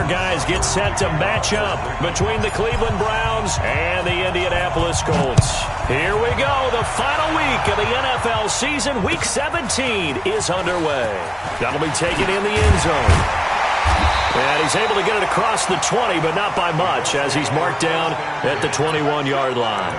guys get set to match up between the Cleveland Browns and the Indianapolis Colts. Here we go. The final week of the NFL season. Week 17 is underway. That'll be taken in the end zone. And he's able to get it across the 20, but not by much, as he's marked down at the 21-yard line.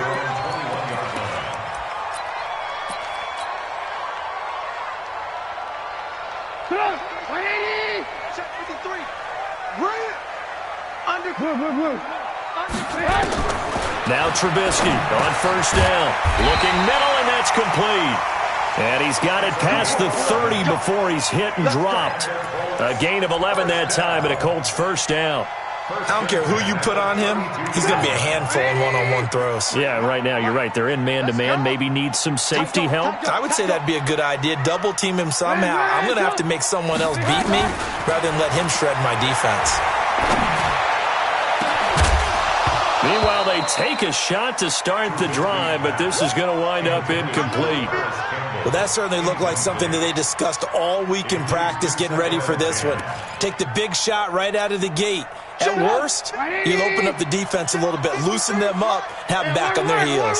Now Trubisky on first down. Looking middle, and that's complete. And he's got it past the 30 before he's hit and dropped. A gain of 11 that time, and a Colts first down. I don't care who you put on him. He's going to be a handful in one-on-one throws. Yeah, right now you're right. They're in man-to-man. Maybe need some safety help. I would say that'd be a good idea. Double team him somehow. I'm going to have to make someone else beat me rather than let him shred my defense. Meanwhile, they take a shot to start the drive, but this is going to wind up incomplete. Well, that certainly looked like something that they discussed all week in practice getting ready for this one. Take the big shot right out of the gate. At worst, you'll open up the defense a little bit, loosen them up, have them back on their heels.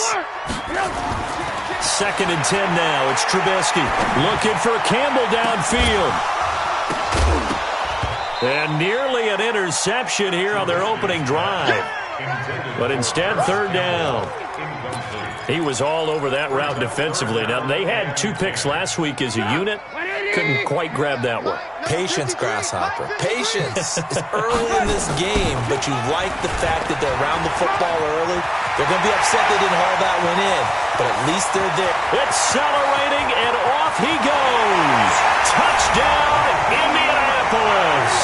2nd and 10 now. It's Trubisky looking for Campbell downfield. And nearly an interception here on their opening drive. But instead, 3rd down. He was all over that route defensively. Now, they had 2 picks last week as a unit. Couldn't quite grab that one. Patience, Grasshopper. Patience. It's early in this game, but you like the fact that they're around the football early. They're going to be upset they didn't haul that one in, but at least they're there. Accelerating, and off he goes. Touchdown, Indianapolis.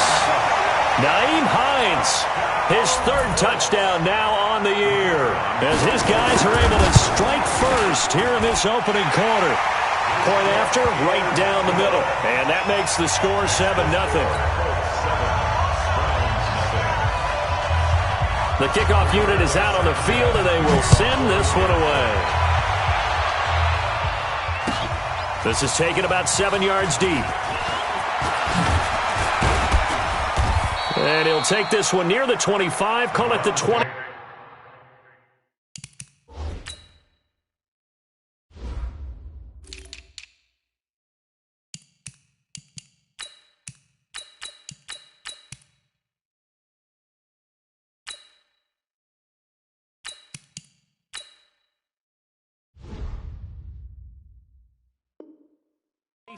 Nyheim Hines, his 3rd touchdown now on the year, as his guys are able to strike first here in this opening quarter. Point after, right down the middle, and that makes the score 7-0. The kickoff unit is out on the field, and they will send this one away. This is taken about 7 yards deep. And he'll take this one near the 25, call it the 20.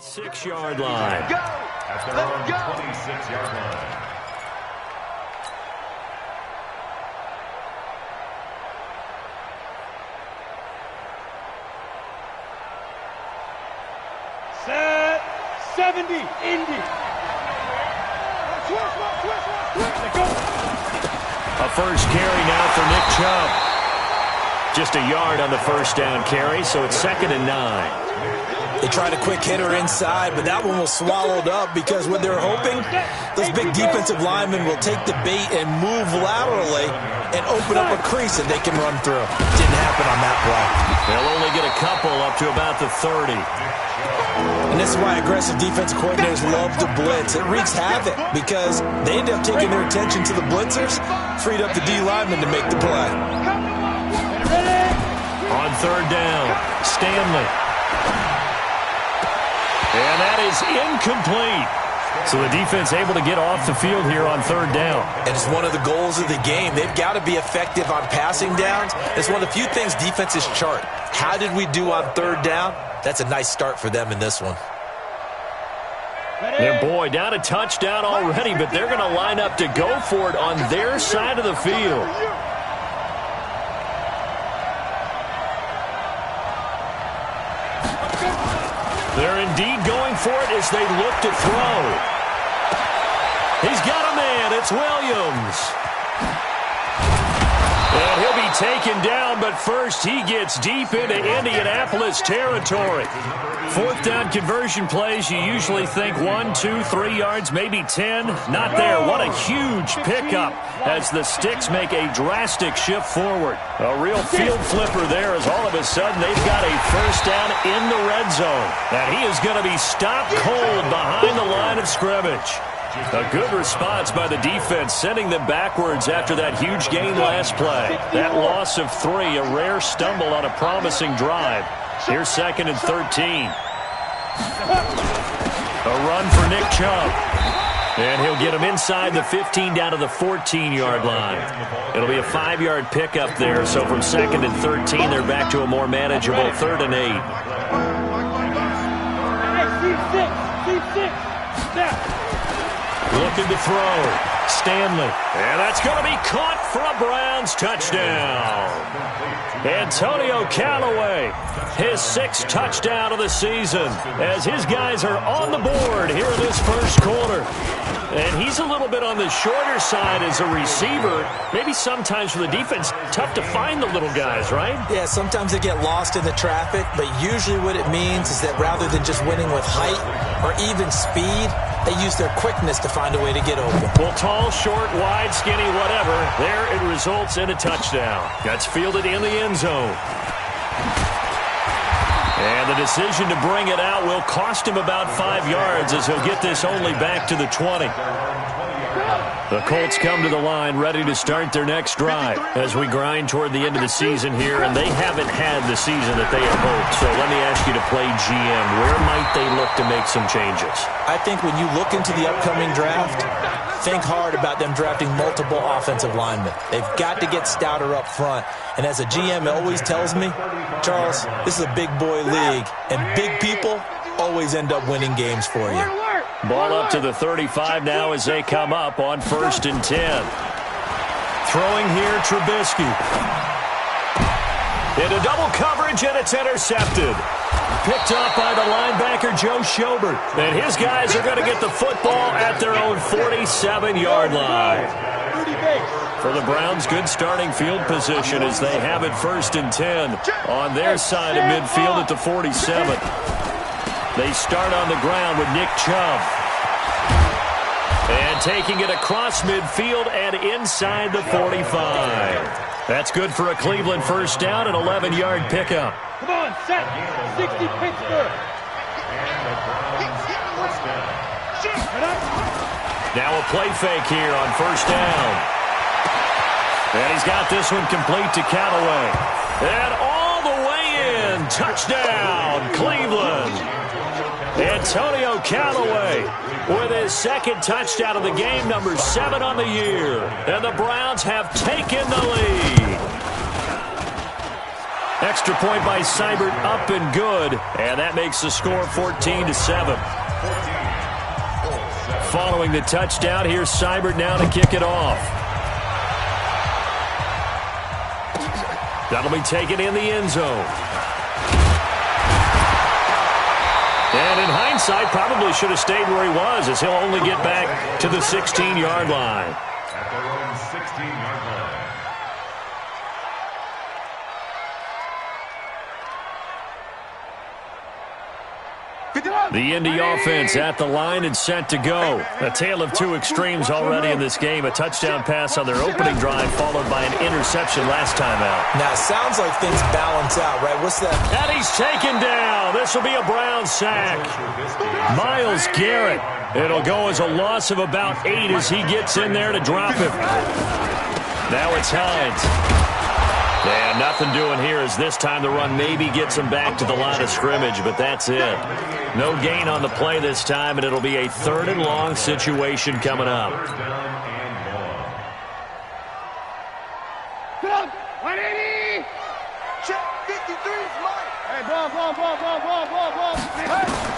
Six-yard line. Let's go. 26-yard line. Set 70, Indy. A first carry now for Nick Chubb. Just a yard on the first down carry, so it's 2nd and 9. They tried a quick hitter inside, but that one was swallowed up because what they were hoping, those big defensive linemen will take the bait and move laterally and open up a crease that they can run through. Didn't happen on that play. They'll only get a couple up to about the 30. And this is why aggressive defensive coordinators love to blitz. It wreaks havoc because they end up taking their attention to the blitzers, freed up the D linemen to make the play. On 3rd down, Stanley. And that is incomplete. So the defense able to get off the field here on 3rd down. And it's one of the goals of the game. They've got to be effective on passing downs. It's one of the few things defenses chart. How did we do on 3rd down? That's a nice start for them in this one. Their boy down a touchdown already, but they're going to line up to go for it on their side of the field. They're indeed going for it as they look to throw. He's got a man. It's Williams. And he'll be taken down, but first he gets deep into Indianapolis territory. 4th down conversion plays, you usually think 1, 2, 3 yards, maybe 10. Not there. What a huge pickup as the Sticks make a drastic shift forward. A real field flipper there as all of a sudden they've got a first down in the red zone. And he is going to be stopped cold behind the line of scrimmage. A good response by the defense, sending them backwards after that huge gain last play. That loss of 3, a rare stumble on a promising drive. Here's 2nd and 13. A run for Nick Chubb. And he'll get him inside the 15 down to the 14-yard line. It'll be a 5-yard pickup there, so from 2nd and 13, they're back to a more manageable 3rd and 8. Looking to throw. Stanley. And that's going to be caught for a Browns touchdown. Antonio Callaway, his 6th touchdown of the season, as his guys are on the board here in this first quarter. And he's a little bit on the shorter side as a receiver. Maybe sometimes for the defense, tough to find the little guys, right? Yeah, sometimes they get lost in the traffic, but usually what it means is that rather than just winning with height or even speed, they use their quickness to find a way to get open. Well, tall, short, wide, skinny, whatever, there it results in a touchdown. That's fielded in the end zone. And the decision to bring it out will cost him about 5 yards as he'll get this only back to the 20. The Colts come to the line ready to start their next drive as we grind toward the end of the season here, and they haven't had the season that they had hoped. So let me ask you to play GM. Where might they look to make some changes? I think when you look into the upcoming draft, think hard about them drafting multiple offensive linemen. They've got to get stouter up front. And as a GM always tells me, Charles, this is a big boy league, and big people always end up winning games for you. Ball up to the 35 now as they come up on 1st and 10. Throwing here, Trubisky. Into double coverage, and it's intercepted. Picked up by the linebacker, Joe Schobert. And his guys are going to get the football at their own 47-yard line. For the Browns, good starting field position as they have it 1st and 10 on their side of midfield at the 47. They start on the ground with Nick Chubb. And taking it across midfield and inside the 45. That's good for a Cleveland first down, an 11-yard pickup. Come on, set. 60 Pittsburgh. Now a play fake here on 1st down. And he's got this one complete to Callaway. And all the way in. Touchdown, Cleveland. Antonio Callaway with his 2nd touchdown of the game, number 7 on the year. And the Browns have taken the lead. Extra point by Seibert, up and good. And that makes the score 14-7. Following the touchdown, here's Seibert now to kick it off. That'll be taken in the end zone. And in hindsight, probably should have stayed where he was, as he'll only get back to the 16-yard line. At their own 16-yard line. The Indy offense at the line and set to go. A tale of two extremes already in this game. A touchdown pass on their opening drive, followed by an interception last time out. Now, it sounds like things balance out, right? What's that? And he's taken down. This will be a Brown sack. Myles Garrett. It'll go as a loss of about 8 as he gets in there to drop him. Now it's Hines. And nothing doing here as this time the run maybe gets him back to the line of scrimmage, but that's it. No gain on the play this time, and it'll be a 3rd and long situation coming up. Come on, 180. Check 53's mine. Hey, ball. Hey.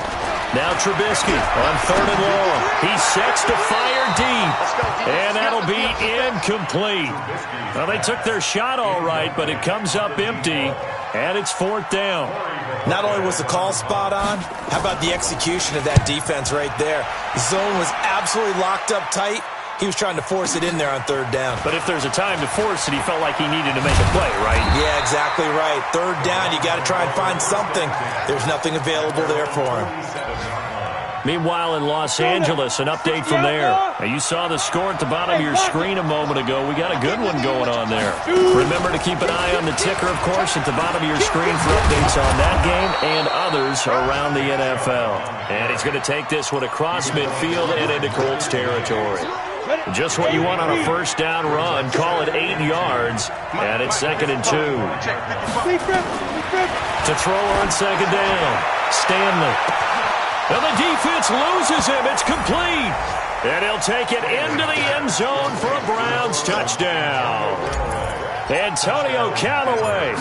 Now Trubisky on 3rd and long. He sets to fire deep, and that'll be incomplete. Well, they took their shot all right, but it comes up empty, and it's 4th down. Not only was the call spot on, how about the execution of that defense right there? The zone was absolutely locked up tight. He was trying to force it in there on 3rd down. But if there's a time to force it, he felt like he needed to make a play, right? Yeah, exactly right. 3rd down, you got to try and find something. There's nothing available there for him. Meanwhile, in Los Angeles, an update from there. Now, you saw the score at the bottom of your screen a moment ago. We got a good one going on there. Remember to keep an eye on the ticker, of course, at the bottom of your screen for updates on that game and others around the NFL. And he's going to take this one across midfield and into Colts territory. Just what you want on a first down run. Call it 8 yards, and it's 2nd and 2. To throw on 2nd down, Stanley. And the defense loses him. It's complete. And he'll take it into the end zone for a Browns touchdown. Antonio Callaway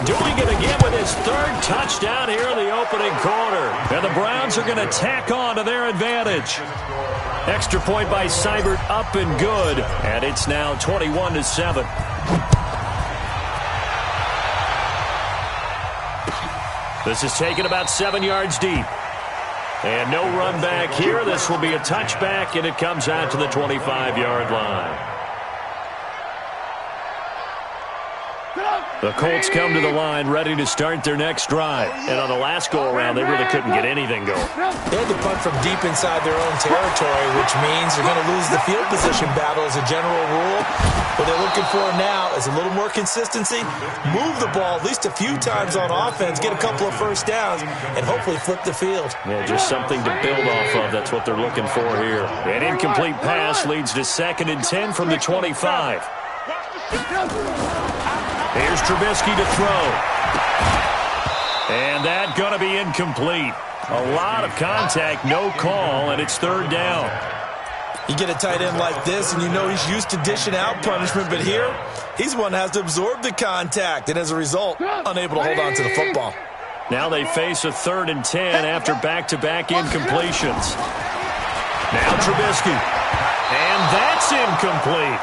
doing it again with his 3rd touchdown here in the opening quarter. And the Browns are going to tack on to their advantage. Extra point by Seibert, up and good. And it's now 21-7. This is taken about 7 yards deep. And no run back here. This will be a touchback, and it comes out to the 25-yard line. The Colts come to the line ready to start their next drive. And on the last go-around, they really couldn't get anything going. They had to punt from deep inside their own territory, which means they're going to lose the field position battle as a general rule. What they're looking for now is a little more consistency, move the ball at least a few times on offense, get a couple of first downs, and hopefully flip the field. Yeah, just something to build off of. That's what they're looking for here. An incomplete pass leads to 2nd and 10 from the 25. Here's Trubisky to throw. And that going to be incomplete. A lot of contact, no call, and it's 3rd down. You get a tight end like this, and you know he's used to dishing out punishment, but here, he's the one that has to absorb the contact, and as a result, unable to hold on to the football. Now they face a 3rd and 10 after back-to-back incompletions. Now Trubisky. And that's incomplete.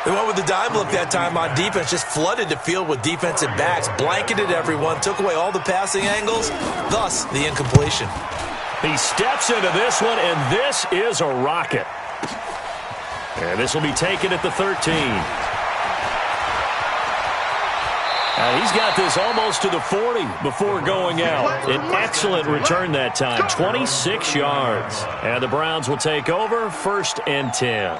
They went with the dime look that time on defense, just flooded the field with defensive backs, blanketed everyone, took away all the passing angles, thus the incompletion. He steps into this one, and this is a rocket. And this will be taken at the 13. And he's got this almost to the 40 before going out. An excellent return that time, 26 yards. And the Browns will take over, 1st and 10.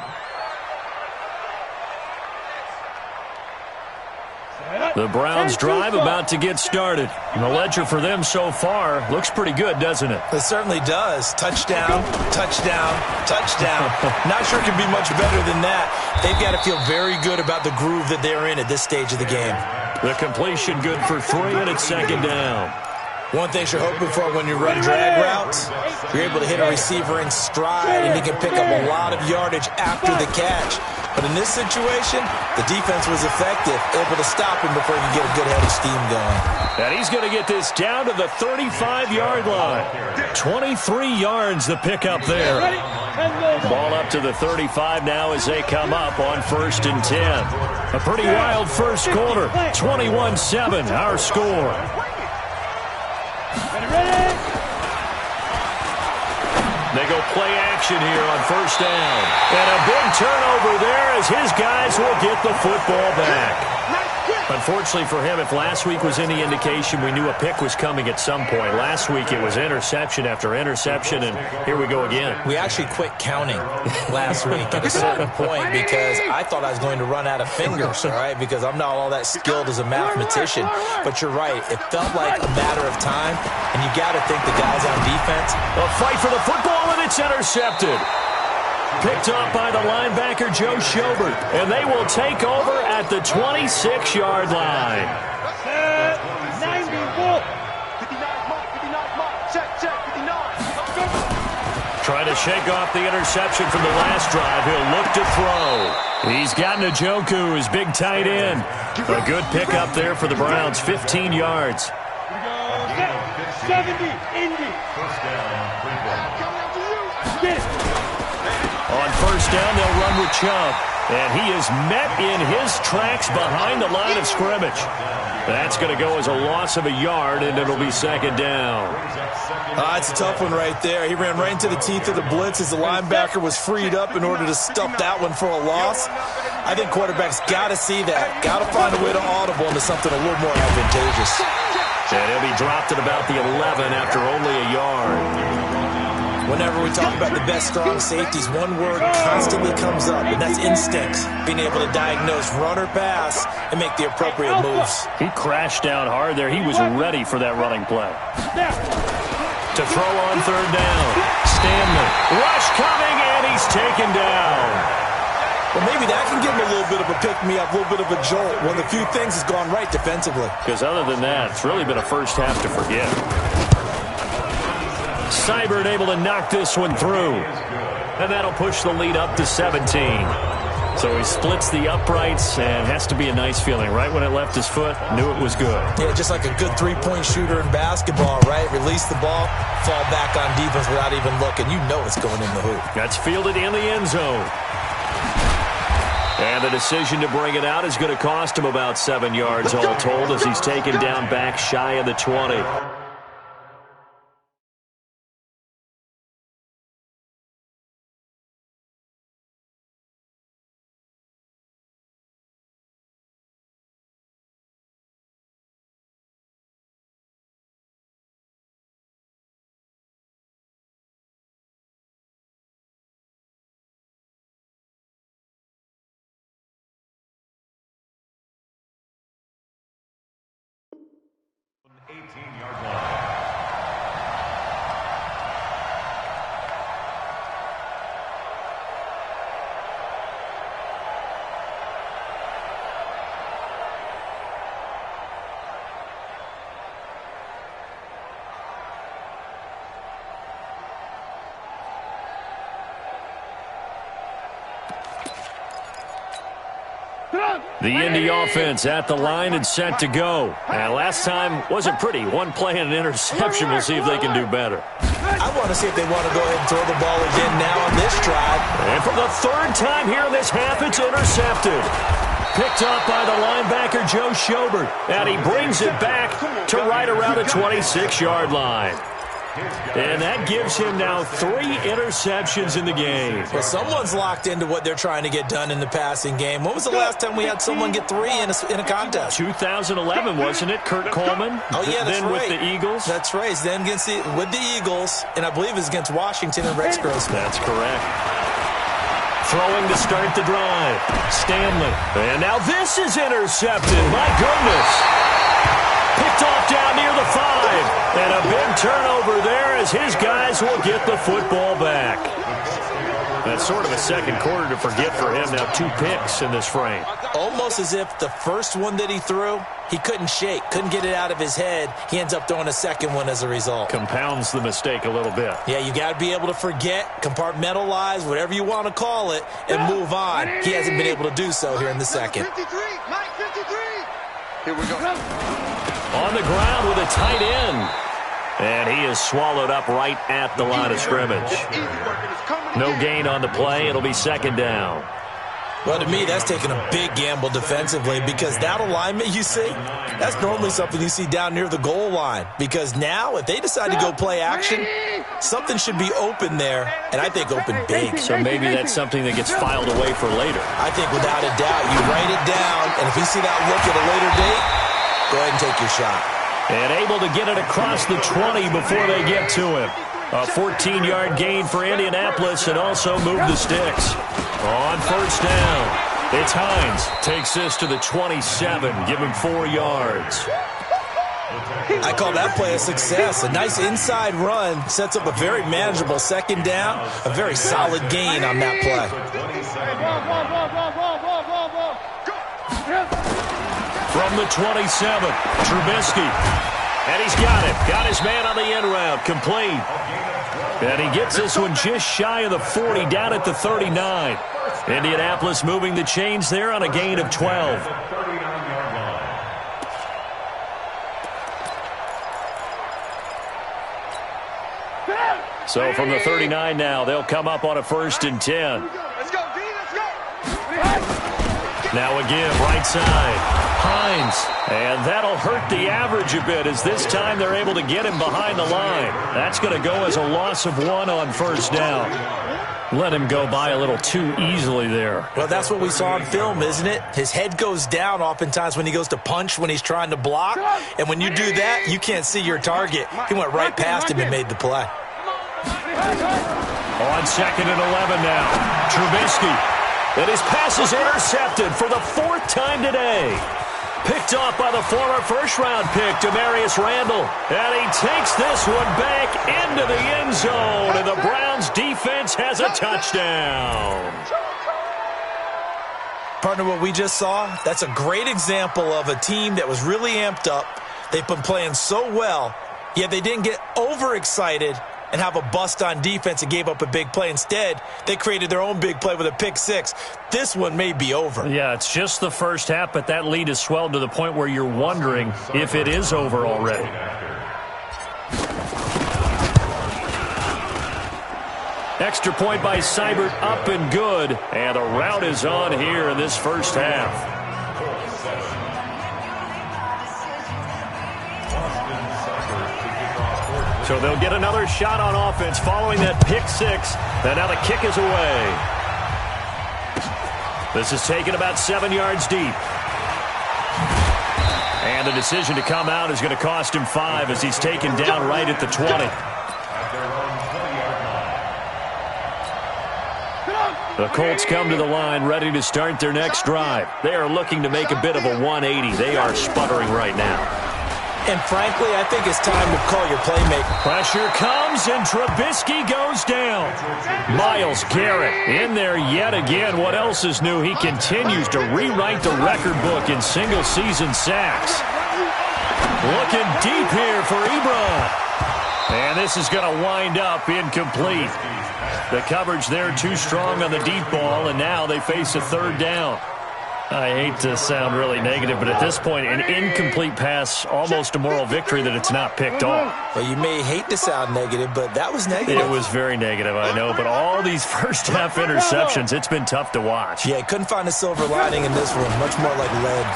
The Browns drive about to get started. And the ledger for them so far looks pretty good, doesn't it? It certainly does. Touchdown, touchdown, touchdown. Not sure it can be much better than that. They've got to feel very good about the groove that they're in at this stage of the game. The completion good for 3, and it's 2nd down. One thing you're hoping for when you run drag routes, you're able to hit a receiver in stride, and he can pick up a lot of yardage after the catch. But in this situation, the defense was effective, able to stop him before he could get a good head of steam going. And he's going to get this down to the 35-yard line. 23 yards the pickup there. Ball up to the 35 now as they come up on 1st and 10. A pretty wild first quarter. 21-7, our score. They go play action here on 1st down. And a big turnover there as his guys will get the football back. Unfortunately for him, if last week was any indication, we knew a pick was coming at some point. Last week it was interception after interception, and here we go again. We actually quit counting last week at a certain point because I thought I was going to run out of fingers, all right, because I'm not all that skilled as a mathematician. But you're right. It felt like a matter of time, and you got to think the guys on defense. A fight for the football, and it's intercepted. Picked off by the linebacker, Joe Schobert. And they will take over at the 26-yard line. 94. 59 mark. Check, 59. Trying to shake off the interception from the last drive. He'll look to throw. He's got Njoku, his big tight end. A good pickup there for the Browns, 15 yards. 70, Indy. Get it. On 1st down, they'll run with Chubb. And he is met in his tracks behind the line of scrimmage. That's going to go as a loss of a yard, and it'll be 2nd down. It's a tough one right there. He ran right into the teeth of the blitz as the linebacker was freed up in order to stuff that one for a loss. I think quarterbacks got to see that. Got to find a way to audible into something a little more advantageous. And he'll be dropped at about the 11 after only a yard. Whenever we talk about the best strong safeties, one word constantly comes up, and that's instincts. Being able to diagnose run or pass and make the appropriate moves. He crashed down hard there. He was ready for that running play. To throw on third down. Stanley. Rush coming, and he's taken down. Well, maybe that can give him a little bit of a pick-me-up, a little bit of a jolt. One of the few things has gone right defensively. Because other than that, it's really been a first half to forget. Seibert able to knock this one through. And that'll push the lead up to 17. So he splits the uprights, and has to be a nice feeling. Right when it left his foot, knew it was good. Yeah, just like a good three-point shooter in basketball, right? Release the ball, fall back on defense without even looking. You know it's going in the hoop. That's fielded in the end zone. And the decision to bring it out is going to cost him about 7 yards all told as he's taken down back shy of the 20. The Indy offense at the line and set to go. And last time wasn't pretty. One play and an interception. We'll see if they can do better. I want to see if they want to go ahead and throw the ball again now on this drive. And for the third time here in this half, it's intercepted. Picked up by the linebacker, Joe Schobert. And he brings it back to right around the 26-yard line. And that gives him now 3 interceptions in the game. Well, someone's locked into what they're trying to get done in the passing game. When was the last time we had someone get 3 in a contest? 2011, wasn't it? Kurt Coleman? Oh, yeah, that's then right. with the Eagles? That's right. Then with the Eagles, and I believe it's against Washington and Rex Grossman. That's correct. Throwing to start the drive. Stanley. And now this is intercepted. My goodness. Picked off down near the 5. And a big turnover there as his guys will get the football back. That's sort of a second quarter to forget for him. Now 2 picks in this frame. Almost as if the first one that he threw, he couldn't shake, couldn't get it out of his head. He ends up throwing a second one as a result. Compounds the mistake a little bit. Yeah, you got to be able to forget, compartmentalize, whatever you want to call it, and move on. He hasn't been able to do so here in the second. 53, Mike 53. Here we go. On the ground with a tight end. And he is swallowed up right at the line of scrimmage. No gain on the play. It'll be second down. Well, to me, that's taking a big gamble defensively because that alignment you see, that's normally something you see down near the goal line. Because now, if they decide to go play action, something should be open there, and I think open big. So maybe that's something that gets filed away for later. I think without a doubt, you write it down, and if you see that look at a later date, go ahead and take your shot. And able to get it across the 20 before they get to him. A 14-yard gain for Indianapolis and also move the sticks. On first down, it's Hines. Takes this to the 27, give him 4 yards. I call that play a success. A nice inside run sets up a very manageable second down. A very solid gain on that play. From the 27, Trubisky. And he's got it. Got his man on the end route. Complete. And he gets this one just shy of the 40, down at the 39. Indianapolis moving the chains there on a gain of 12. So from the 39 now, they'll come up on a 1st and 10. Let's go, D, let's go. Now a give, right side. Hines, and that'll hurt the average a bit as this time they're able to get him behind the line. That's going to go as a loss of 1 on first down. Let him go by a little too easily there. Well, that's what we saw on film, isn't it? His head goes down oftentimes when he goes to punch when he's trying to block. And when you do that, you can't see your target. He went right past him and made the play. On 2nd and 11 now. Trubisky. And his pass is intercepted for the 4th time today. Picked off by the former first-round pick, Demarius Randall. And he takes this one back into the end zone. And the Browns defense has a touchdown. Partner, what we just saw, that's a great example of a team that was really amped up. They've been playing so well, yet they didn't get overexcited and have a bust on defense and gave up a big play. Instead, they created their own big play with a pick six. This one may be over. Yeah, it's just the first half, but that lead has swelled to the point where you're wondering if it is over already. Extra point by Seibert, up and good. And the rout is on here in this first half. So they'll get another shot on offense following that pick six. And now the kick is away. This is taken about 7 yards deep. And the decision to come out is going to cost him 5 as he's taken down right at the 20. The Colts come to the line ready to start their next drive. They are looking to make a bit of a 180. They are sputtering right now. And frankly, I think it's time to call your playmaker. Pressure comes, and Trubisky goes down. Myles Garrett in there yet again. What else is new? He continues to rewrite the record book in single-season sacks. Looking deep here for Ebron. And this is going to wind up incomplete. The coverage there too strong on the deep ball, and now they face a 3rd down. I hate to sound really negative, but at this point, an incomplete pass, almost a moral victory that it's not picked off. Well, you may hate to sound negative, but that was negative. It was very negative, I know, but all these first-half interceptions, it's been tough to watch. Yeah, couldn't find a silver lining in this one. Much more like lead.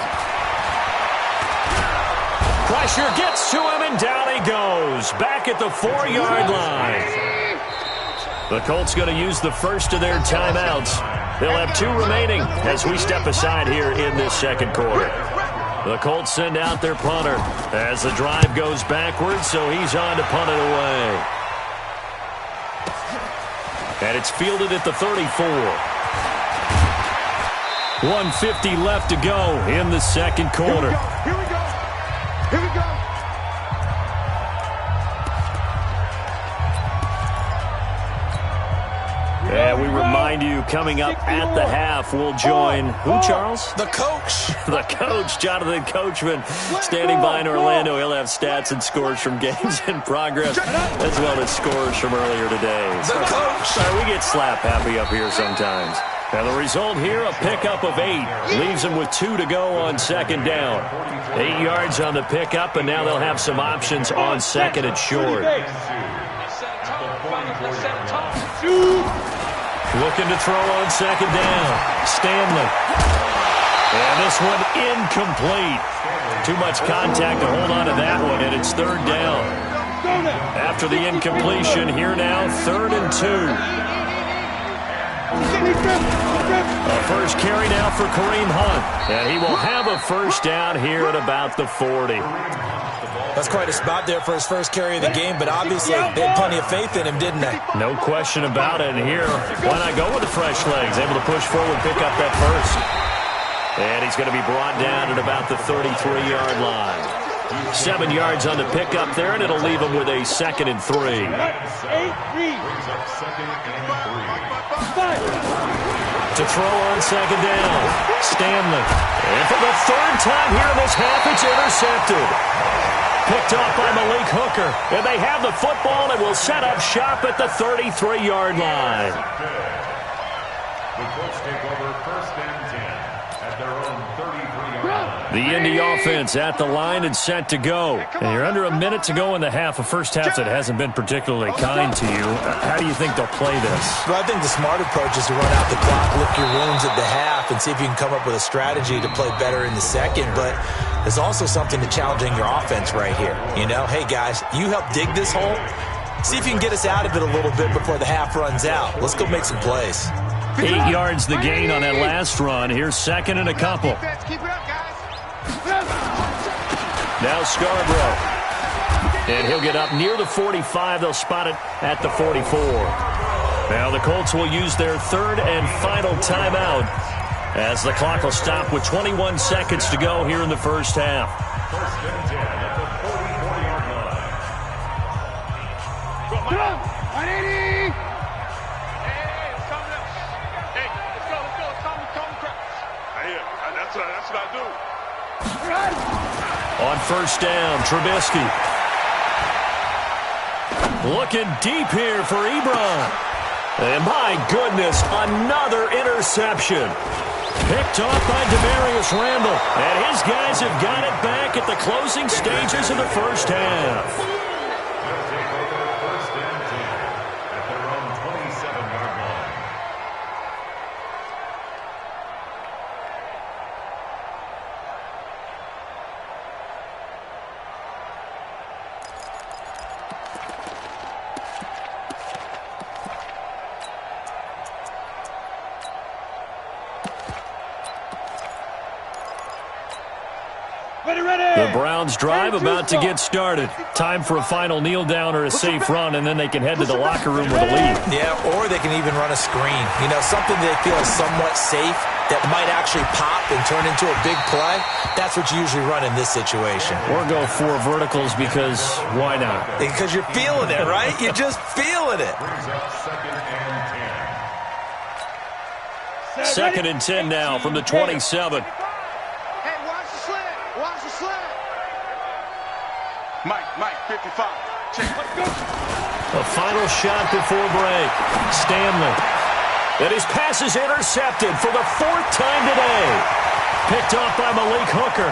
Pressure gets to him, and down he goes. Back at the 4-yard line. The Colts going to use the first of their timeouts. They'll have 2 remaining as we step aside here in this second quarter. The Colts send out their punter as the drive goes backwards, so he's on to punt it away. And it's fielded at the 34. 1:50 left to go in the second quarter. Here we go. Here we go. And we remind you, coming up at the half, we'll join who, Charles? The coach. The coach, Jonathan Coachman, standing by in Orlando. He'll have stats and scores from games in progress, as well as scores from earlier today. The coach. Sorry, we get slap happy up here sometimes. And the result here, a pickup of 8. Leaves them with 2 to go on 2nd down. 8 yards on the pickup, and now they'll have some options on 2nd and short. Looking to throw on 2nd down. Stanley. And this one incomplete. Too much contact to hold on to that one, and it's 3rd down. After the incompletion, here now, 3rd and 2. A first carry now for Kareem Hunt. And he will have a first down here at about the 40. That's quite a spot there for his first carry of the game, but obviously they had plenty of faith in him, didn't they? No question about it. And here, why not go with the fresh legs? Able to push forward, pick up that first. And he's going to be brought down at about the 33-yard line. 7 yards on the pickup there, and it'll leave him with a 2nd and 3. To throw on 2nd down, Stanley. And for the 3rd time here in this half, it's intercepted. Picked off by Malik Hooker. And they have the football and will set up shop at the 33-yard line. The Colts take over 1st and 10 at their own 33-yard line. The Indy offense at the line and set to go. And you're under a minute to go in the half. A first half that hasn't been particularly kind to you. How do you think they'll play this? Well, I think the smart approach is to run out the clock, lick your wounds at the half, and see if you can come up with a strategy to play better in the second. But there's also something to challenging your offense right here. You know, hey, guys, you help dig this hole. See if you can get us out of it a little bit before the half runs out. Let's go make some plays. 8 yards the gain on that last run. Here's 2nd and a couple. Keep it up, guys. Now Scarborough. And he'll get up near the 45. They'll spot it at the 44. Now the Colts will use their third and final timeout as the clock will stop with 21 seconds to go here in the first half. First and 10 at the 44-yard line. Come on, 180. That's what I do. On first down, Trubisky. Looking deep here for Ebron. And my goodness, another interception. Picked off by Demarius Randall. And his guys have got it back at the closing stages of the first half. They'll take over first and 10 at their own 27-yard line. The Browns drive about to get started. Time for a final kneel down or a safe run, and then they can head to the locker room with a lead. Yeah, or they can even run a screen. You know, something they feel is somewhat safe that might actually pop and turn into a big play. That's what you usually run in this situation. Or go 4 verticals because why not? Because you're feeling it, right? You're just feeling it. Brings up second and 10. Second and 10 now from the 27. Mike, 55. Check. A final shot before break. Stanley. And his pass is intercepted for the 4th time today. Picked off by Malik Hooker.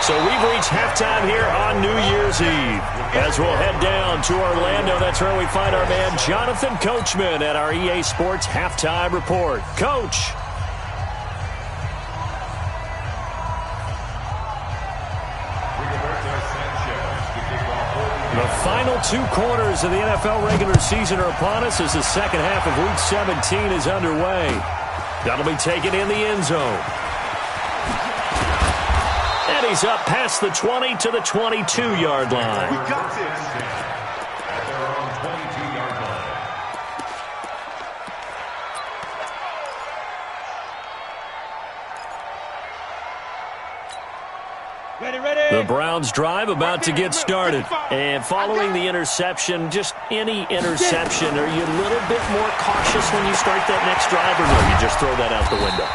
So we've reached halftime here on New Year's Eve. As we'll head down to Orlando, that's where we find our man Jonathan Coachman at our EA Sports Halftime Report. Coach. The final 2 quarters of the NFL regular season are upon us as the second half of Week 17 is underway. That'll be taken in the end zone. And he's up past the 20 to the 22-yard line. We got this. At their own 22-yard line. The Browns drive about to get started. And following the interception, just any interception, are you a little bit more cautious when you start that next drive, or no, you just throw that out the window?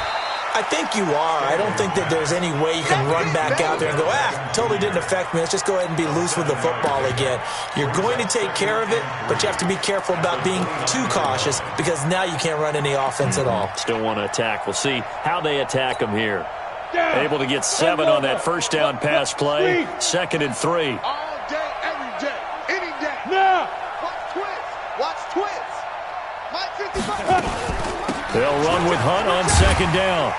I think you are. I don't think that there's any way you can run back out there and go, totally didn't affect me. Let's just go ahead and be loose with the football again. You're going to take care of it, but you have to be careful about being too cautious because now you can't run any offense at all. Still want to attack. We'll see how they attack them here. Able to get 7 on that first down pass play. Second and 3. All day, every day, any day. Now. Watch twins. Mike 55. They'll run with Hunt on second down.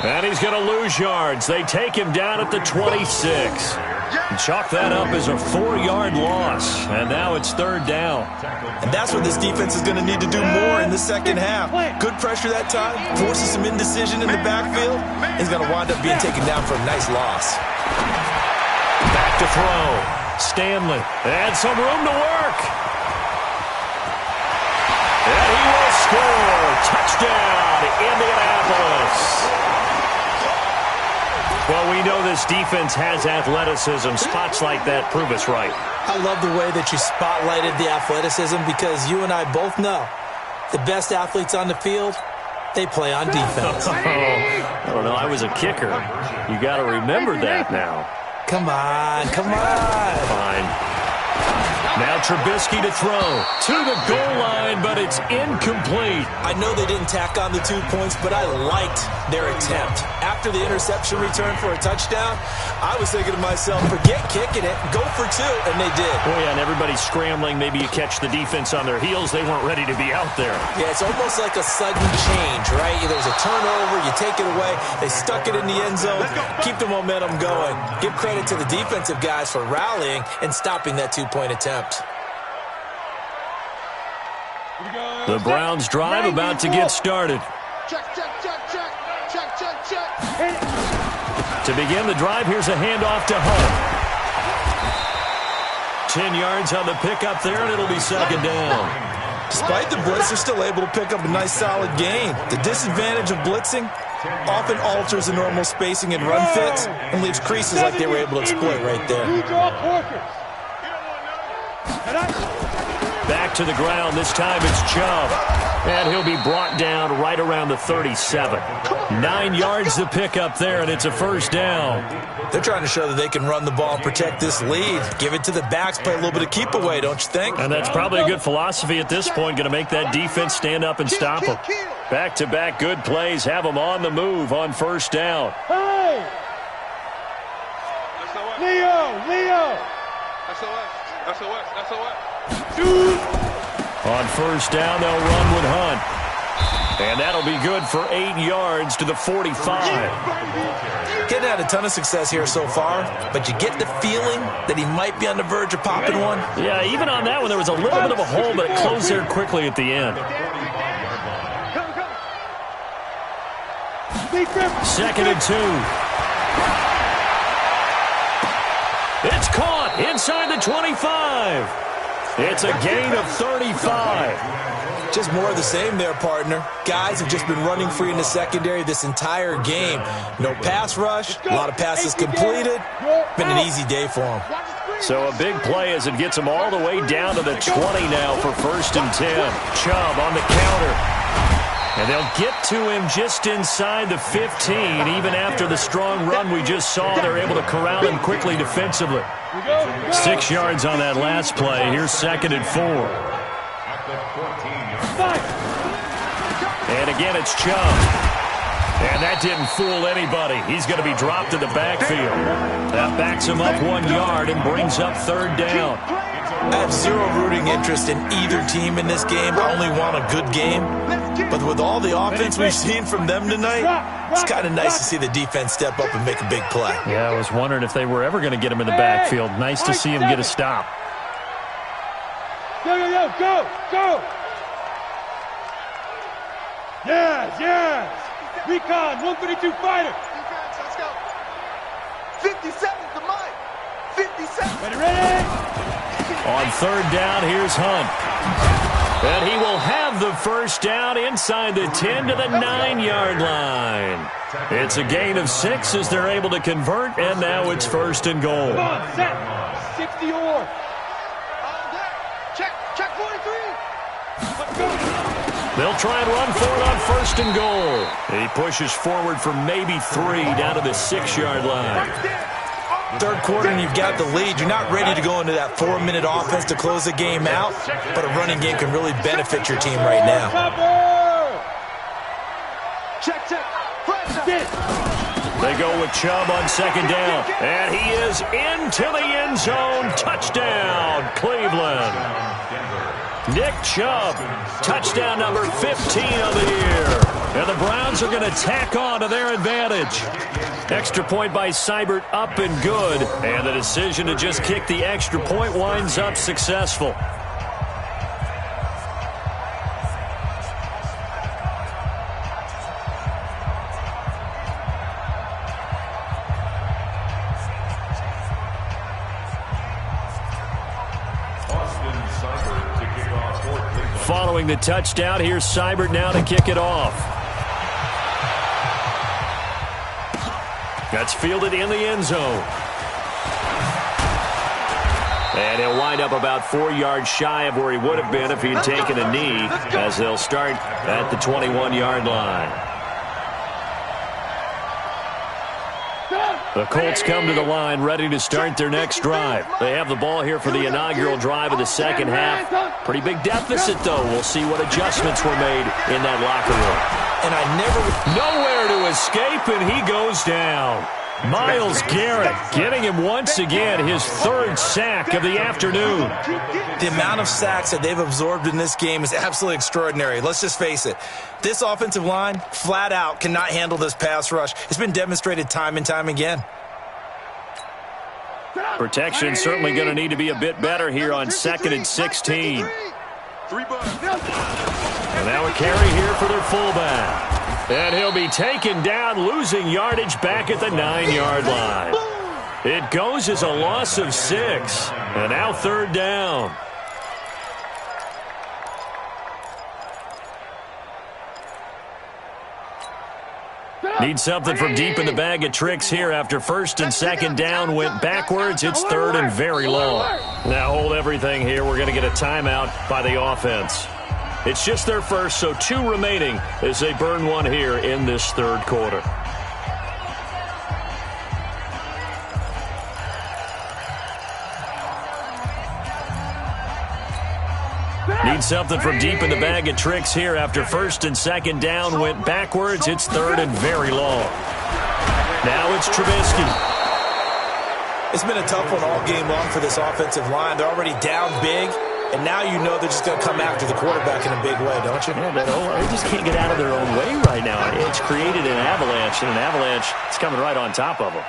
And he's going to lose yards. They take him down at the 26. And chalk that up as a 4-yard loss. And now it's third down. And that's what this defense is going to need to do more in the second half. Good pressure that time, forces some indecision in the backfield. He's going to wind up being taken down for a nice loss. Back to throw. Stanley. And some room to work. And he will score. Touchdown, Indianapolis. Well, we know this defense has athleticism. Spots like that prove us right. I love the way that you spotlighted the athleticism because you and I both know the best athletes on the field, they play on defense. I don't know. I was a kicker. You got to remember that now. Come on, come on. Fine. Now Trubisky to throw to the goal line, but it's incomplete. I know they didn't tack on the 2 points, but I liked their attempt. After the interception return for a touchdown, I was thinking to myself, forget kicking it, go for 2, and they did. Oh, yeah, and everybody's scrambling. Maybe you catch the defense on their heels. They weren't ready to be out there. Yeah, it's almost like a sudden change, right? There's a turnover, you take it away, they stuck it in the end zone, keep the momentum going. Give credit to the defensive guys for rallying and stopping that 2-point attempt. The Browns drive about to get started. Check. To begin the drive, here's a handoff to Hunt. 10 yards on the pickup there, and it'll be second down. Despite the blitz, they're still able to pick up a nice, solid gain. The disadvantage of blitzing often alters the normal spacing and run fits and leaves creases like they were able to exploit right there. Back to the ground. This time it's Chubb. And he'll be brought down right around the 37. 9 yards to pick up there, and it's a first down. They're trying to show that they can run the ball and protect this lead. Give it to the backs, play a little bit of keep away, don't you think? And that's probably a good philosophy at this point, going to make that defense stand up and stop them. Back-to-back good plays have them on the move on first down. Hey! Leo! SOS. On first down, they'll run with Hunt. And that'll be good for 8 yards to the 45. Getting had a ton of success here so far, but you get the feeling that he might be on the verge of popping one. Yeah, even on that one, there was a little bit of a hole, but it closed there quickly at the end. Second and 2. It's caught inside the 25. It's a gain of 35. Just more of the same there, partner. Guys have just been running free in the secondary this entire game. No pass rush, a lot of passes completed. Been an easy day for them. So a big play as it gets them all the way down to the 20 now for first and 10. Chubb on the counter. And they'll get to him just inside the 15. Even after the strong run we just saw, they're able to corral him quickly defensively. 6 yards on that last play. Here's second and 4. And again, it's Chubb. And that didn't fool anybody. He's going to be dropped in the backfield. That backs him up 1 yard and brings up third down. I have zero rooting interest in either team in this game. I only want a good game. But with all the offense we've seen from them tonight, it's kind of nice to see the defense step up and make a big play. Yeah, I was wondering if they were ever going to get him in the backfield. Nice to see him get a stop. Go! Yes! Recon, 132 fighter. Let's go. 57 to Mike. 57. Ready? On third down, here's Hunt. And he will have the first down inside the 10 to the 9-yard line. It's a gain of 6 as they're able to convert, and now it's first and goal. Come on, set. 60 or. Check 43. Let's go. They'll try and run for it on first and goal. He pushes forward for maybe 3 down to the 6-yard line. Third quarter and you've got the lead. You're not ready to go into that 4-minute offense to close the game out, but a running game can really benefit your team right now. Check. They go with Chubb on second down, and he is into the end zone. Touchdown, Cleveland. Nick Chubb, touchdown number 15 of the year. And the Browns are going to tack on to their advantage. Extra point by Seibert, up and good. And the decision to just kick the extra point winds up successful. Following the touchdown, here's Seibert now to kick it off. That's fielded in the end zone. And he'll wind up about 4 yards shy of where he would have been if he had taken a knee, as they'll start at the 21-yard line. The Colts come to the line ready to start their next drive. They have the ball here for the inaugural drive of the second half. Pretty big deficit, though. We'll see what adjustments were made in that locker room. And Nowhere to escape, and he goes down. Myles Garrett getting him once again his third sack of the afternoon. The amount of sacks that they've absorbed in this game is absolutely extraordinary. Let's just face it. This offensive line, flat out, cannot handle this pass rush. It's been demonstrated time and time again. Protection certainly going to need to be a bit better here on second and 16. And now a carry here for their fullback. And he'll be taken down, losing yardage back at the 9-yard line. It goes as a loss of 6. And now 3rd down. Need something from deep in the bag of tricks here after 1st and 2nd down went backwards. It's 3rd and very long. Now hold everything here. We're going to get a timeout by the offense. It's just their first, so 2 remaining as they burn one here in this 3rd quarter. Need something from deep in the bag of tricks here after 1st and 2nd down went backwards. It's 3rd and very long. Now it's Trubisky. It's been a tough one all game long for this offensive line. They're already down big, and now you know they're just going to come after the quarterback in a big way, don't you? Yeah, they just can't get out of their own way right now. It's created an avalanche, and an avalanche is coming right on top of them.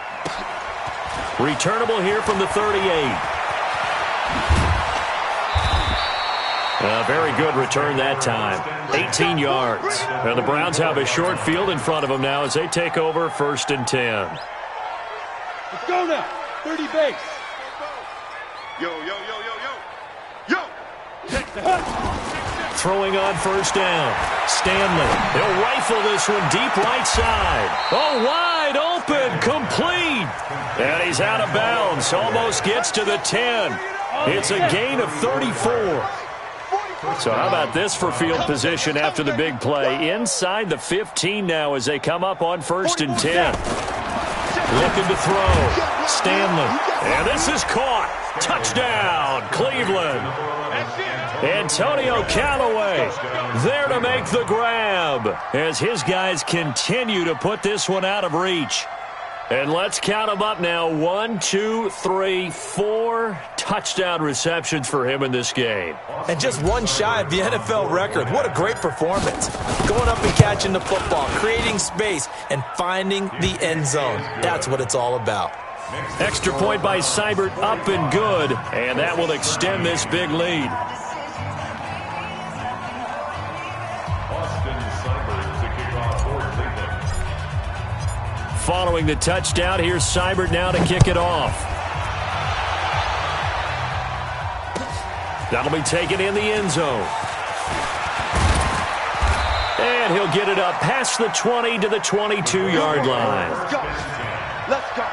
Returnable here from the 38. A very good return that time. 18 yards. And the Browns have a short field in front of them now as they take over 1st and 10. Let's go now. 30 base. Yo, yo, yo, yo, yo. Yo! Throwing on 1st down. Stanley. He'll rifle this one deep right side. Oh, wide open. Complete. And he's out of bounds. Almost gets to the 10. It's a gain of 34. So how about this for field position after the big play? Inside the 15 now as they come up on 1st and 10. Looking to throw. Stanley. And this is caught. Touchdown, Cleveland. Antonio Callaway there to make the grab as his guys continue to put this one out of reach. And let's count them up now. 1, 2, 3, 4 touchdown receptions for him in this game. And just one shy of the NFL record. What a great performance. Going up and catching the football, creating space, and finding the end zone. That's what it's all about. Extra point by Seibert, up and good. And that will extend this big lead. Following the touchdown, here's Seibert now to kick it off. That'll be taken in the end zone. And he'll get it up past the 20 to the 22-yard line. Let's go. Let's go.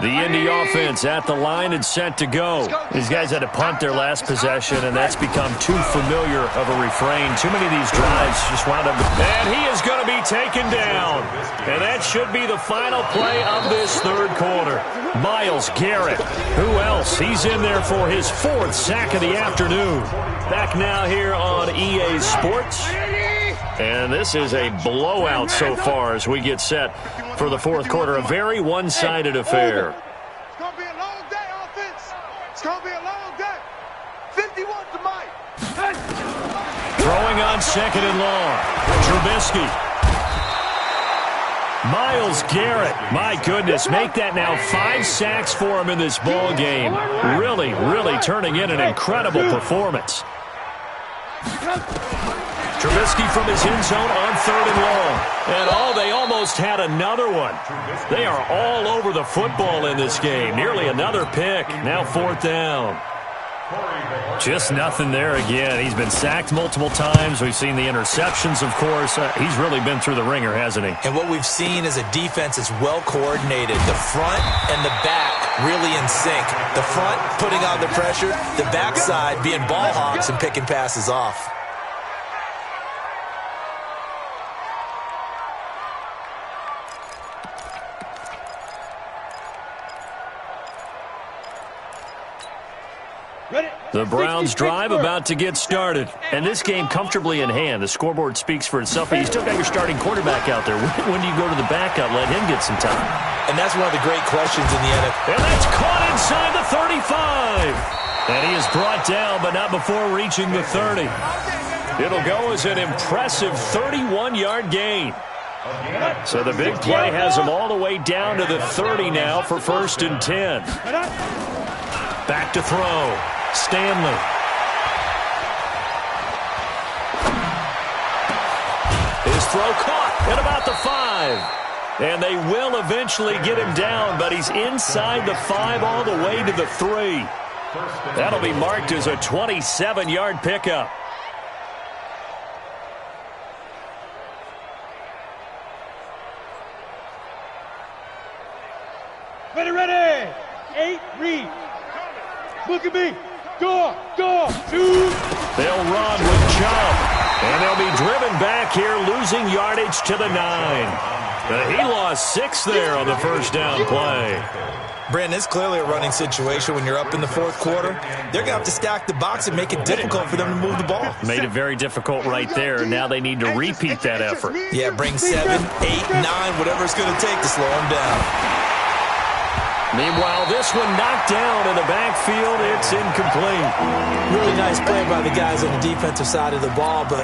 The Indy offense at the line and set to go. These guys had to punt their last possession, and that's become too familiar of a refrain. Too many of these drives just wound up. And he is going to be taken down. And that should be the final play of this 3rd quarter. Myles Garrett. Who else? He's in there for his 4th sack of the afternoon. Back now here on EA Sports. And this is a blowout so far as we get set for the 4th quarter. A very one-sided affair. It's going to be a long day, offense. It's going to be a long day. 51 to Mike. Throwing on 2nd and long. Trubisky. Myles Garrett. My goodness, make that now 5 sacks for him in this ball game. Really, really turning in an incredible performance. Trubisky from his end zone on 3rd and long. And they almost had another one. They are all over the football in this game. Nearly another pick. Now 4th down. Just nothing there again. He's been sacked multiple times. We've seen the interceptions, of course. He's really been through the ringer, hasn't he? And what we've seen is a defense is well coordinated. The front and the back really in sync. The front putting on the pressure. The backside being ball hawks and picking passes off. The Browns drive about to get started. And this game comfortably in hand. The scoreboard speaks for itself, but you still got your starting quarterback out there. When do you go to the backup? Let him get some time. And that's one of the great questions in the NFL. And that's caught inside the 35. And he is brought down, but not before reaching the 30. It'll go as an impressive 31-yard gain. So the big play has him all the way down to the 30 now for 1st and 10. Back to throw. Stanley. His throw caught at about the 5. And they will eventually get him down, but he's inside the 5 all the way to the 3. That'll be marked as a 27-yard pickup. Ready. 8, read. Look at me. Go, shoot. They'll run with Chubb. And they'll be driven back here, losing yardage to the 9. He lost 6 there on the first down play. Brandon, it's clearly a running situation when you're up in the 4th quarter. They're going to have to stack the box and make it difficult for them to move the ball. Made it very difficult right there. Now they need to repeat that effort. Yeah, bring 7, 8, 9, whatever it's going to take to slow them down. Meanwhile, this one knocked down in the backfield. It's incomplete. Really nice play by the guys on the defensive side of the ball, but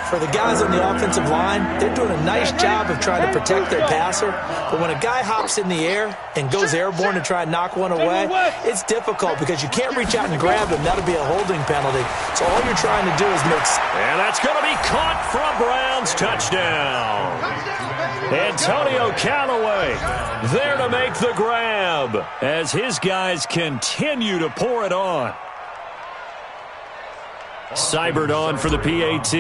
for the guys on the offensive line, they're doing a nice job of trying to protect their passer. But when a guy hops in the air and goes airborne to try and knock one away, it's difficult because you can't reach out and grab him. That'll be a holding penalty. So all you're trying to do is make... And that's going to be caught for a Browns touchdown. Antonio Callaway there to make the grab as his guys continue to pour it on. Seibert on for the PAT.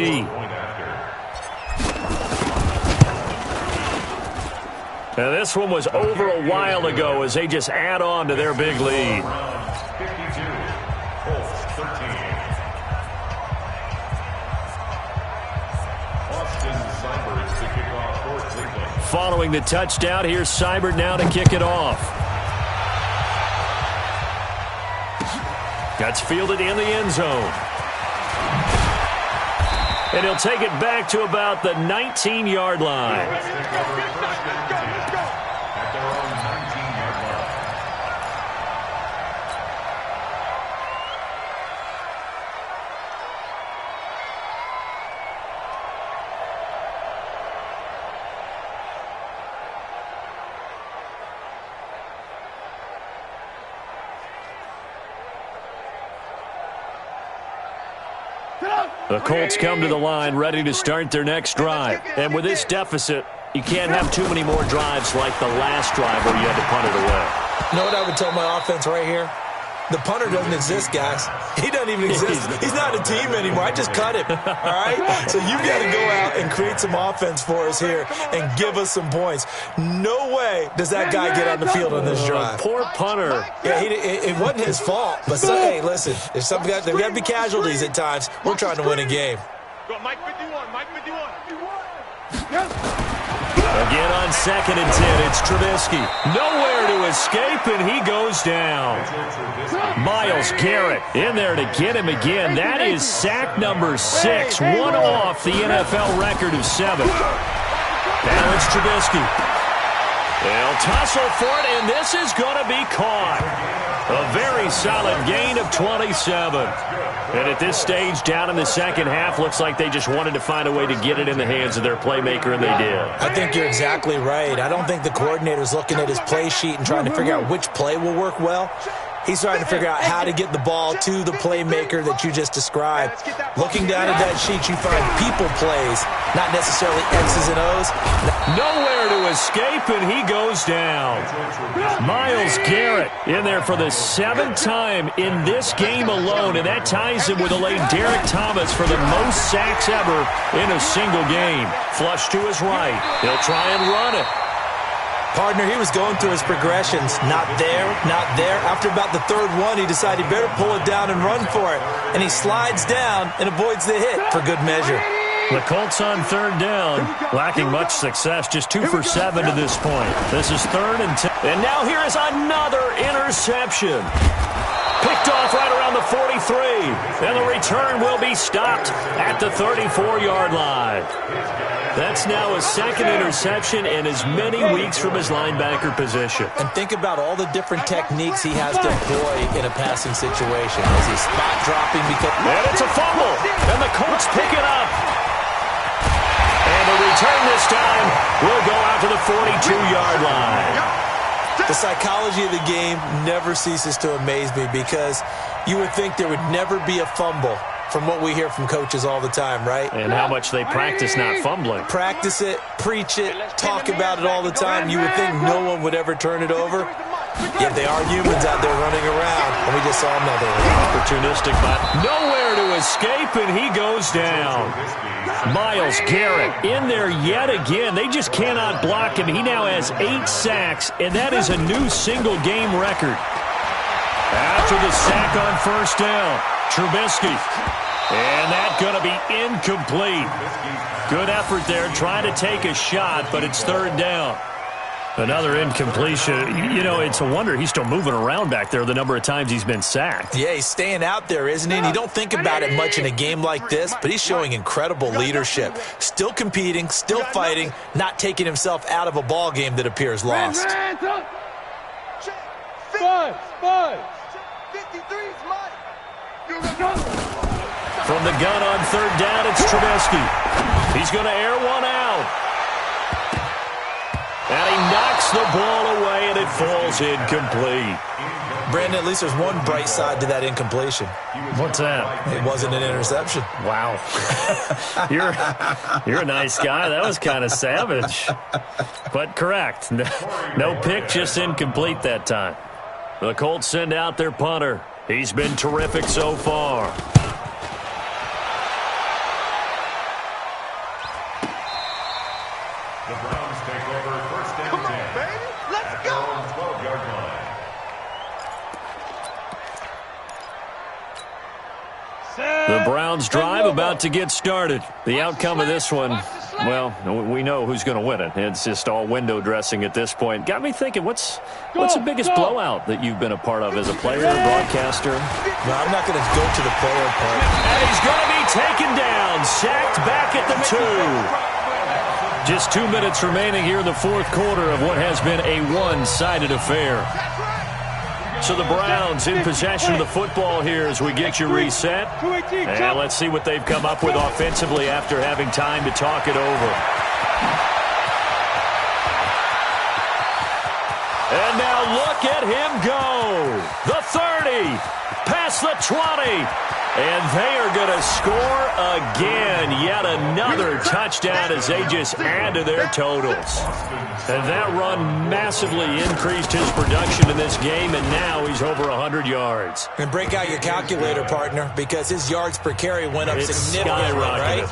Now this one was over a while ago as they just add on to their big lead. 52, Colts 13. Austin Seibert to kick off for Cleveland. Following the touchdown, here's Seibert now to kick it off. That's fielded in the end zone. And he'll take it back to about the 19-yard line. At their own 19-yard line. The Colts come to the line ready to start their next drive. And with this deficit, you can't have too many more drives like the last drive where you had to punt it away. You know what I would tell my offense right here? The punter doesn't exist, guys. He doesn't even exist. He's not a team anymore. I just cut him, all right? So you got to go out and create some offense for us here and give us some points. No way does that guy get on the field on this drive. Poor punter. Yeah, it wasn't his fault. But, hey, listen, there's some guys, there got to be casualties at times. We're trying to win a game. Go, Mike 51, Mike 51. Again on 2nd and 10, it's Trubisky. Nowhere to escape, and he goes down. Myles Garrett in there to get him again. That is sack number 6, one off the NFL record of 7. Now it's Trubisky. They'll tussle for it, and this is going to be caught. A very solid gain of 27. And at this stage, down in the second half, looks like they just wanted to find a way to get it in the hands of their playmaker, and they did. I think you're exactly right. I don't think the coordinator's looking at his play sheet and trying to figure out which play will work well. He's trying to figure out how to get the ball to the playmaker that you just described. Looking down at that sheet, you find people plays, not necessarily X's and O's. Nowhere to escape, and he goes down. Myles Garrett in there for the 7th time in this game alone, and that ties him with the late Derek Thomas for the most sacks ever in a single game. Flush to his right. He'll try and run it. Partner, he was going through his progressions. Not there, not there. After about the 3rd one, he decided he better pull it down and run for it. And he slides down and avoids the hit for good measure. The Colts on 3rd down, lacking much success, just 2 for 7 to this point. This is 3rd and 10. And now here is another interception. Picked off right around the 43. And the return will be stopped at the 34-yard line. That's now a 2nd interception in as many weeks from his linebacker position. And think about all the different techniques he has to employ in a passing situation. As he's spot dropping because... And it's a fumble. And the Colts pick it up. And the return this time will go out to the 42-yard line. The psychology of the game never ceases to amaze me because you would think there would never be a fumble from what we hear from coaches all the time, right? And how much they practice not fumbling. Practice it, preach it, talk about it all the time. You would think no one would ever turn it over. Yet they are humans out there running around, and we just saw another one. Opportunistic, but nowhere to escape, and he goes down. Myles Garrett in there yet again. They just cannot block him. He now has 8 sacks, and that is a new single-game record. After the sack on first down, Trubisky. And that's going to be incomplete. Good effort there, trying to take a shot, but it's third down. Another incompletion. You know, it's a wonder he's still moving around back there the number of times he's been sacked. Yeah, he's staying out there, isn't he? And you don't think about it much in a game like this, but he's showing incredible leadership. Still competing, still fighting, not taking himself out of a ball game that appears lost. 5. 53's mine. From the gun on third down, it's Trubisky. He's going to air one out. And he knocks the ball away, and it falls incomplete. Brandon, at least there's one bright side to that incompletion. What's that? It wasn't an interception. Wow. You're a nice guy. That was kind of savage. But correct. No pick, just incomplete that time. The Colts send out their punter. He's been terrific so far. The Browns take over first and 10. Come on, baby. Let's go. 12-yard line. The Browns drive about to get started. The outcome of this one, well, we know who's going to win it. It's just all window dressing at this point. Got me thinking, what's the biggest blowout that you've been a part of as a player, broadcaster? No, I'm not going to go to the player part. And he's going to be taken down, sacked back at the 2. Just 2 minutes remaining here in the fourth quarter of what has been a one-sided affair. So the Browns in possession of the football here as we get you reset. And let's see what they've come up with offensively after having time to talk it over. And now look at him go. The 30, past the 20. And they are going to score again. Yet another touchdown as they just add to their totals. And that run massively increased his production in this game, and now he's over 100 yards. And break out your calculator, partner, because his yards per carry went up significantly, right?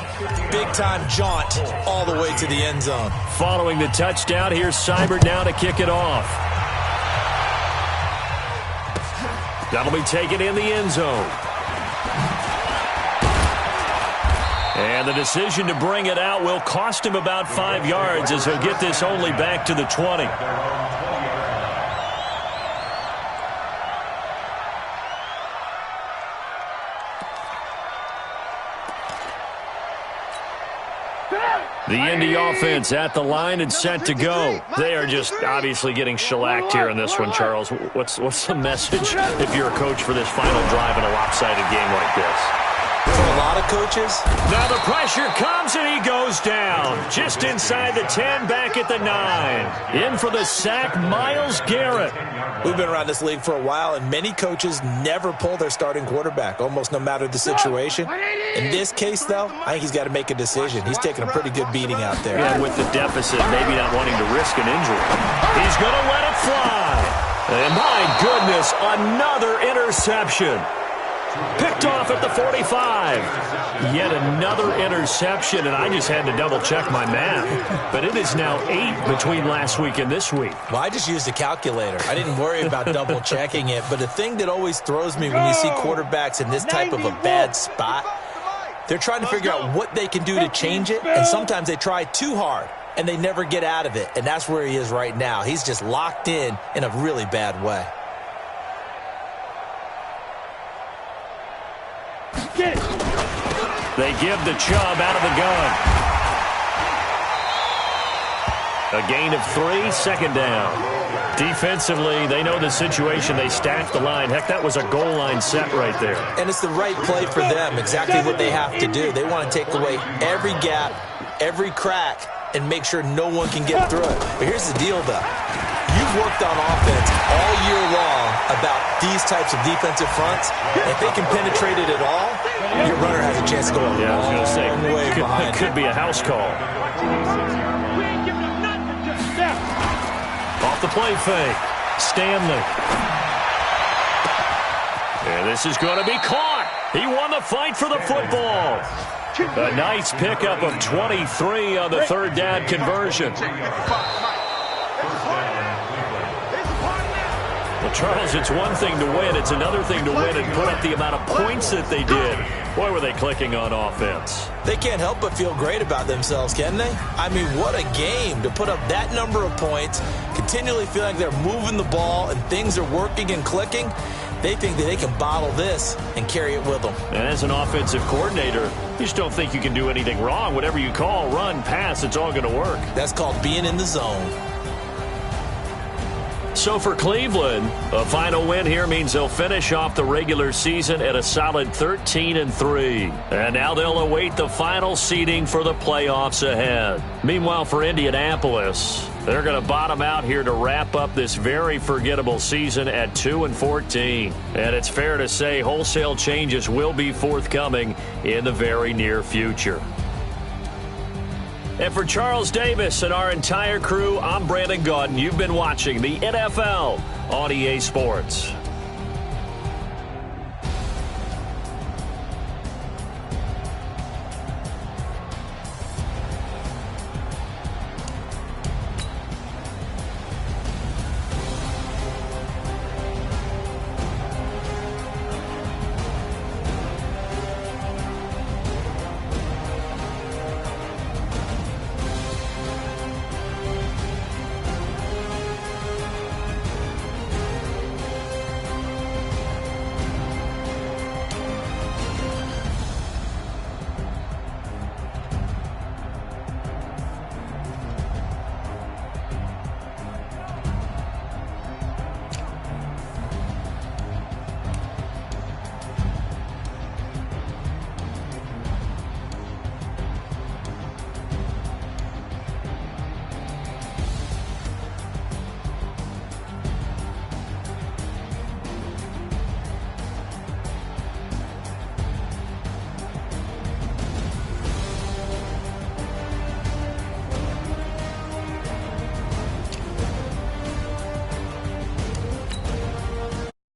Big-time jaunt all the way to the end zone. Following the touchdown, here's Seibert now to kick it off. That'll be taken in the end zone. And the decision to bring it out will cost him about 5 yards as he'll get this only back to the 20. The Indy offense at the line and set to go. They are just obviously getting shellacked here in this one, Charles. What's the message if you're a coach for this final drive in a lopsided game like this? For a lot of coaches. Now the pressure comes and he goes down. Just inside the 10, back at the 9. In for the sack, Myles Garrett. We've been around this league for a while, and many coaches never pull their starting quarterback, almost no matter the situation. In this case, though, I think he's got to make a decision. He's taking a pretty good beating out there. And with the deficit, maybe not wanting to risk an injury. He's going to let it fly. And my goodness, another interception. Picked off at the 45. Yet another interception, and I just had to double-check my math. But it is now 8 between last week and this week. Well, I just used a calculator. I didn't worry about double-checking it. But the thing that always throws me when you see quarterbacks in this type of a bad spot, they're trying to figure out what they can do to change it, and sometimes they try too hard, and they never get out of it. And that's where he is right now. He's just locked in a really bad way. They give the Chubb out of the gun. A gain of 3, second down. Defensively, they know the situation. They stack the line. Heck, that was a goal line set right there. And it's the right play for them, exactly what they have to do. They want to take away every gap, every crack, and make sure no one can get through it. But here's the deal, though. You we've worked on offense all year long about these types of defensive fronts. If they can penetrate it at all, your runner has a chance to go a Yeah, I was going to say, long way behind. could be a house call. Off the play fake. Stanley. And this is going to be caught. He won the fight for the football. A nice pickup of 23 on the third down conversion. Well, Charles, it's one thing to win. It's another thing to win and put up the amount of points that they did. Boy, were they clicking on offense. They can't help but feel great about themselves, can they? I mean, what a game to put up that number of points, continually feel like they're moving the ball and things are working and clicking. They think that they can bottle this and carry it with them. And as an offensive coordinator, you just don't think you can do anything wrong. Whatever you call, run, pass, it's all going to work. That's called being in the zone. So for Cleveland, a final win here means they'll finish off the regular season at a solid 13-3. And now they'll await the final seeding for the playoffs ahead. Meanwhile, for Indianapolis, they're going to bottom out here to wrap up this very forgettable season at 2-14. And it's fair to say wholesale changes will be forthcoming in the very near future. And for Charles Davis and our entire crew, I'm Brandon Gaudin. You've been watching the NFL on EA Sports.